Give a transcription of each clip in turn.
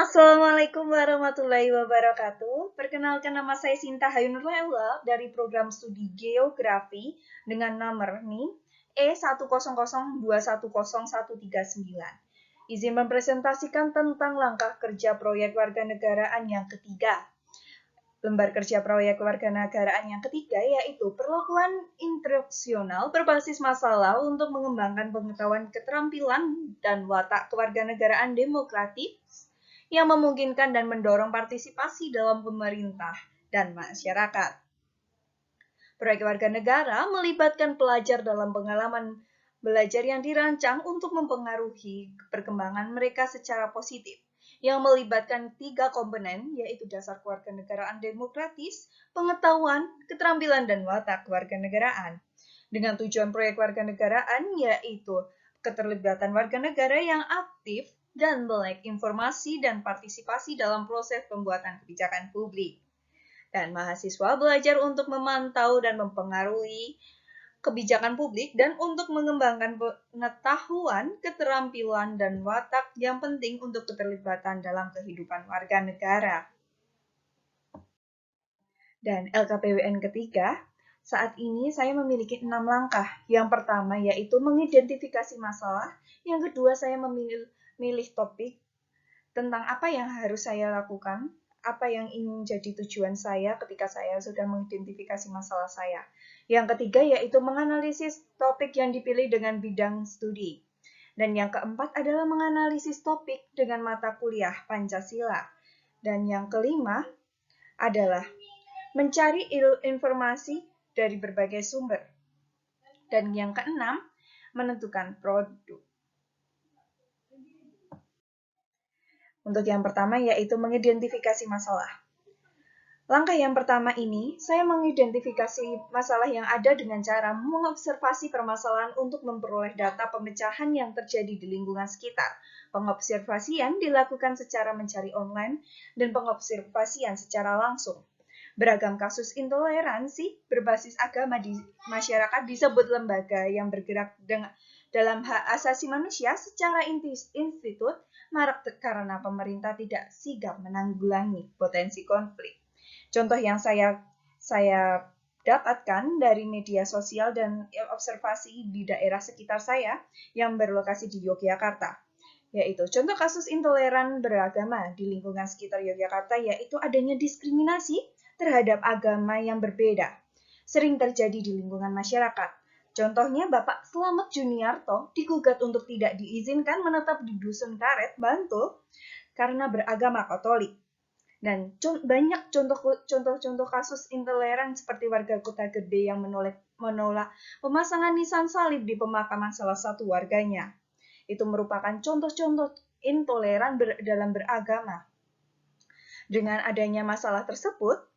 Assalamualaikum warahmatullahi wabarakatuh. Perkenalkan, nama saya Sinta Hayunurlela dari program studi Geografi dengan nomor NIM E100210139. Izin mempresentasikan tentang langkah kerja proyek warganegaraan yang ketiga. Lembar kerja proyek kewarganegaraan yang ketiga yaitu perlakuan instruksional berbasis masalah untuk mengembangkan pengetahuan, keterampilan, dan watak kewarganegaraan demokratis yang memungkinkan dan mendorong partisipasi dalam pemerintah dan masyarakat. Proyek warga negara melibatkan pelajar dalam pengalaman belajar yang dirancang untuk mempengaruhi perkembangan mereka secara positif, yang melibatkan 3 komponen, yaitu dasar kewarganegaraan demokratis, pengetahuan, keterampilan, dan watak kewarganegaraan. Dengan tujuan proyek warganegaraan yaitu keterlibatan warga negara yang aktif dan melek informasi dan partisipasi dalam proses pembuatan kebijakan publik. Dan mahasiswa belajar untuk memantau dan mempengaruhi kebijakan publik dan untuk mengembangkan pengetahuan, keterampilan, dan watak yang penting untuk keterlibatan dalam kehidupan warga negara. Dan LKPWN ketiga, saat ini saya memiliki 6 langkah. Yang pertama yaitu mengidentifikasi masalah. Yang kedua, saya memilih topik tentang apa yang harus saya lakukan, apa yang ingin jadi tujuan saya ketika saya sudah mengidentifikasi masalah saya. Yang ketiga yaitu menganalisis topik yang dipilih dengan bidang studi. Dan yang keempat adalah menganalisis topik dengan mata kuliah Pancasila. Dan yang kelima adalah mencari informasi dari berbagai sumber. Dan yang keenam, menentukan produk. Untuk yang pertama yaitu mengidentifikasi masalah. Langkah yang pertama ini, saya mengidentifikasi masalah yang ada dengan cara mengobservasi permasalahan untuk memperoleh data pemecahan yang terjadi di lingkungan sekitar. Pengobservasian dilakukan secara mencari online dan pengobservasian secara langsung. Beragam kasus intoleransi berbasis agama di masyarakat disebut lembaga yang bergerak dalam hak asasi manusia secara institut marak karena pemerintah tidak sigap menanggulangi potensi konflik. Contoh yang saya dapatkan dari media sosial dan observasi di daerah sekitar saya yang berlokasi di Yogyakarta, yaitu contoh kasus intoleran beragama di lingkungan sekitar Yogyakarta yaitu adanya diskriminasi terhadap agama yang berbeda, sering terjadi di lingkungan masyarakat. Contohnya Bapak Slamet Juniarto digugat untuk tidak diizinkan menetap di Dusun Karet, Bantul karena beragama Katolik. Dan banyak contoh-contoh kasus intoleran seperti warga Kota Gede yang menolak pemasangan nisan salib di pemakaman salah satu warganya. Itu merupakan contoh-contoh intoleran dalam beragama. Dengan adanya masalah tersebut,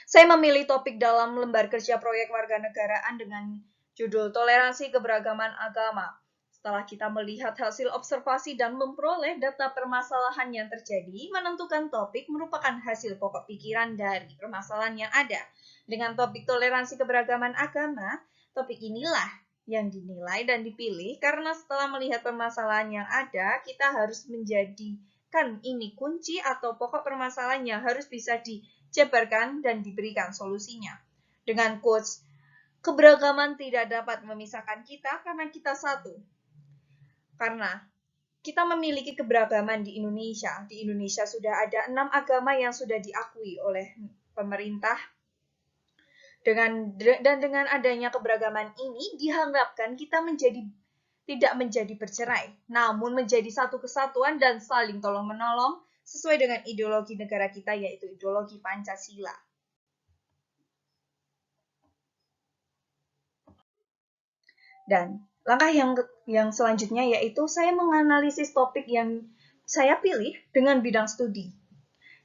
saya memilih topik dalam lembar kerja proyek warganegaraan dengan judul Toleransi Keberagaman Agama. Setelah kita melihat hasil observasi dan memperoleh data permasalahan yang terjadi, menentukan topik merupakan hasil pokok pikiran dari permasalahan yang ada. Dengan topik toleransi keberagaman agama, topik inilah yang dinilai dan dipilih karena setelah melihat permasalahan yang ada, kita harus menjadikan ini kunci atau pokok permasalahan yang harus bisa dijabarkan dan diberikan solusinya. Dengan quotes, keberagaman tidak dapat memisahkan kita karena kita satu. Karena kita memiliki keberagaman di Indonesia. Di Indonesia sudah ada 6 agama yang sudah diakui oleh pemerintah. Dengan adanya keberagaman ini, diharapkan kita tidak menjadi bercerai, namun menjadi satu kesatuan dan saling tolong-menolong sesuai dengan ideologi negara kita, yaitu ideologi Pancasila. Dan langkah yang selanjutnya yaitu saya menganalisis topik yang saya pilih dengan bidang studi,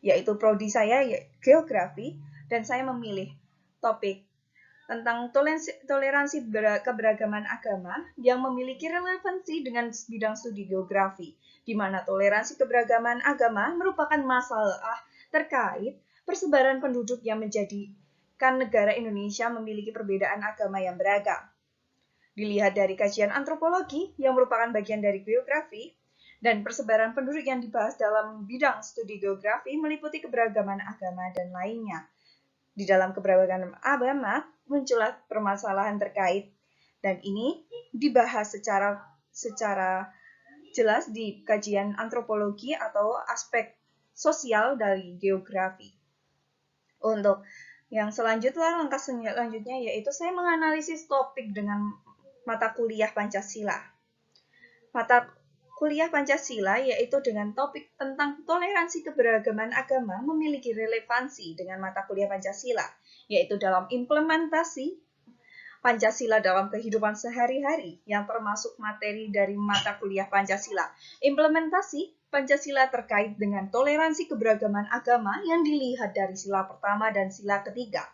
yaitu prodi saya geografi, dan saya memilih topik tentang toleransi keberagaman agama yang memiliki relevansi dengan bidang studi geografi, di mana toleransi keberagaman agama merupakan masalah terkait persebaran penduduk yang menjadikan negara Indonesia memiliki perbedaan agama yang beragam. Dilihat dari kajian antropologi yang merupakan bagian dari geografi, Dan persebaran penduduk yang dibahas dalam bidang studi geografi meliputi keberagaman agama dan lainnya. Di dalam keberagaman agama muncullah permasalahan terkait, dan ini dibahas secara jelas di kajian antropologi atau aspek sosial dari geografi. Untuk yang langkah selanjutnya yaitu saya menganalisis topik dengan mata kuliah Pancasila. Mata kuliah Pancasila yaitu dengan topik tentang toleransi keberagaman agama memiliki relevansi dengan mata kuliah Pancasila, yaitu dalam implementasi Pancasila dalam kehidupan sehari-hari yang termasuk materi dari mata kuliah Pancasila. Implementasi Pancasila terkait dengan toleransi keberagaman agama yang dilihat dari sila pertama dan sila ketiga.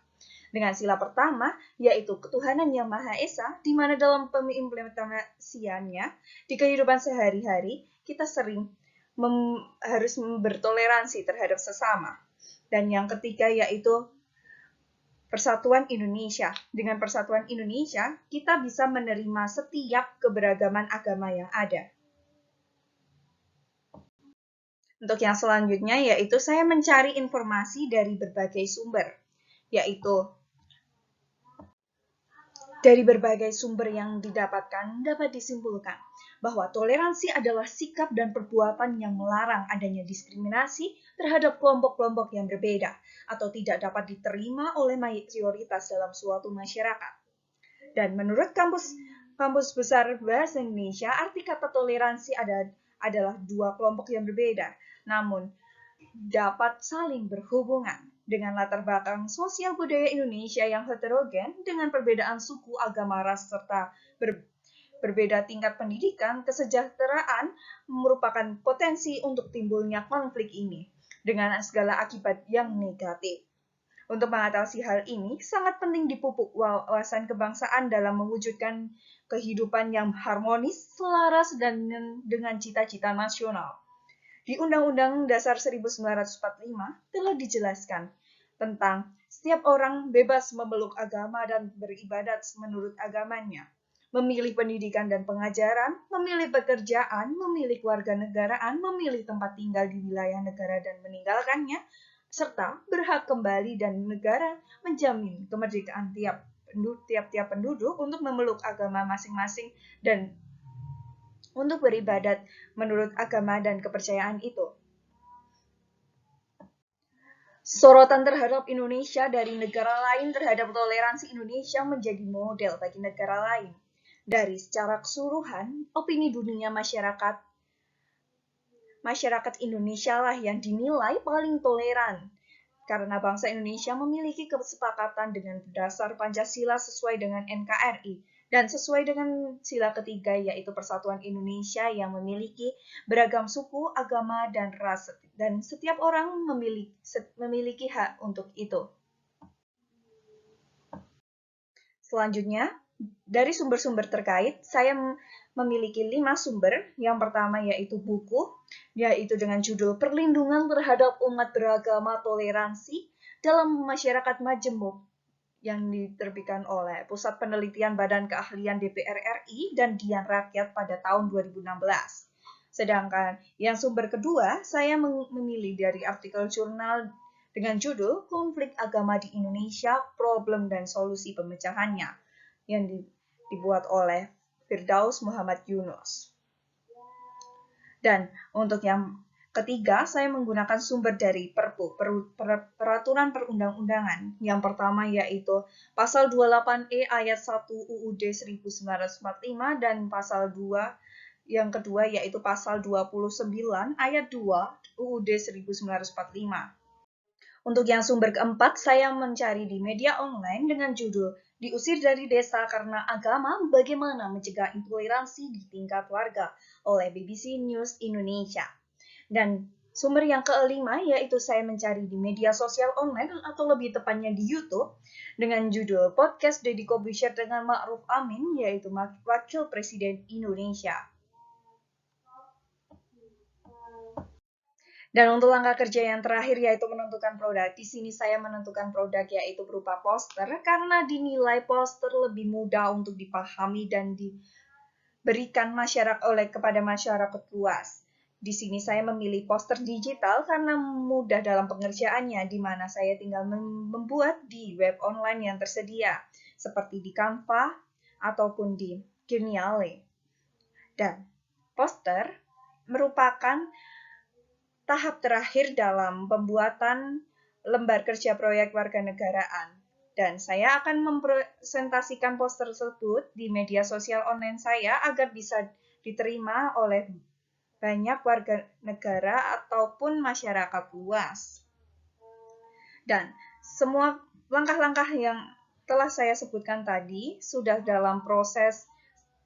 Dengan sila pertama, yaitu ketuhanan yang Maha Esa, di mana dalam pengimplementasiannya di kehidupan sehari-hari, kita sering harus bertoleransi terhadap sesama. Dan yang ketiga yaitu Persatuan Indonesia. Dengan Persatuan Indonesia, kita bisa menerima setiap keberagaman agama yang ada. Untuk yang selanjutnya yaitu saya mencari informasi dari berbagai sumber, yaitu dari berbagai sumber yang didapatkan dapat disimpulkan bahwa toleransi adalah sikap dan perbuatan yang melarang adanya diskriminasi terhadap kelompok-kelompok yang berbeda atau tidak dapat diterima oleh mayoritas dalam suatu masyarakat. Dan menurut Kampus Besar Bahasa Indonesia, arti kata toleransi adalah dua kelompok yang berbeda, namun dapat saling berhubungan dengan latar belakang sosial budaya Indonesia yang heterogen dengan perbedaan suku, agama, ras, serta berbeda tingkat pendidikan, kesejahteraan merupakan potensi untuk timbulnya konflik ini dengan segala akibat yang negatif. Untuk mengatasi hal ini, sangat penting dipupuk wawasan kebangsaan dalam mewujudkan kehidupan yang harmonis, selaras, dan dengan cita-cita nasional. Di Undang-Undang Dasar 1945 telah dijelaskan tentang setiap orang bebas memeluk agama dan beribadat menurut agamanya, memilih pendidikan dan pengajaran, memilih pekerjaan, memilih warganegaraan, memilih tempat tinggal di wilayah negara dan meninggalkannya, serta berhak kembali dan negara menjamin kemerdekaan tiap-tiap penduduk untuk memeluk agama masing-masing dan untuk beribadat menurut agama dan kepercayaan itu. Sorotan terhadap Indonesia dari negara lain terhadap toleransi Indonesia menjadi model bagi negara lain. Dari secara keseluruhan, opini dunia masyarakat Indonesia lah yang dinilai paling toleran. Karena bangsa Indonesia memiliki kesepakatan dengan dasar Pancasila sesuai dengan NKRI dan sesuai dengan sila ketiga yaitu Persatuan Indonesia yang memiliki beragam suku, agama, dan ras dan setiap orang memiliki hak untuk itu. Selanjutnya, dari sumber-sumber terkait, saya memiliki 5 sumber. Yang pertama yaitu buku, yaitu dengan judul Perlindungan Terhadap Umat Beragama Toleransi dalam Masyarakat Majemuk yang diterbitkan oleh Pusat Penelitian Badan Keahlian DPR RI dan Dian Rakyat pada tahun 2016. Sedangkan yang sumber kedua, saya memilih dari artikel jurnal dengan judul Konflik Agama di Indonesia, Problem dan Solusi Pemecahannya yang dibuat oleh Firdaus Muhammad Yunus. Dan untuk yang ketiga, saya menggunakan sumber dari Perpu, Peraturan Perundang-undangan. Yang pertama yaitu Pasal 28E ayat 1 UUD 1945 dan Pasal 2 yang kedua yaitu Pasal 29 ayat 2 UUD 1945. Untuk yang sumber keempat, saya mencari di media online dengan judul Diusir dari Desa Karena Agama, Bagaimana Mencegah Intoleransi di Tingkat Warga oleh BBC News Indonesia. Dan sumber yang kelima yaitu saya mencari di media sosial online atau lebih tepatnya di YouTube dengan judul Podcast Deddy Corbuzier dengan Ma'ruf Amin yaitu Wakil Presiden Indonesia. Dan untuk langkah kerja yang terakhir yaitu menentukan produk. Di sini saya menentukan produk yaitu berupa poster karena dinilai poster lebih mudah untuk dipahami dan diberikan kepada masyarakat luas. Di sini saya memilih poster digital karena mudah dalam pengerjaannya, di mana saya tinggal membuat di web online yang tersedia, seperti di Canva ataupun di Genially. Dan poster merupakan tahap terakhir dalam pembuatan lembar kerja proyek warganegaraan. Dan saya akan mempresentasikan poster tersebut di media sosial online saya agar bisa diterima oleh banyak warga negara ataupun masyarakat luas. Dan semua langkah-langkah yang telah saya sebutkan tadi sudah dalam proses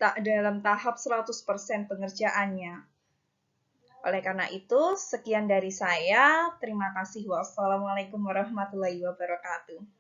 dalam tahap 100% pengerjaannya. Oleh karena itu, sekian dari saya. Terima kasih. Wassalamualaikum warahmatullahi wabarakatuh.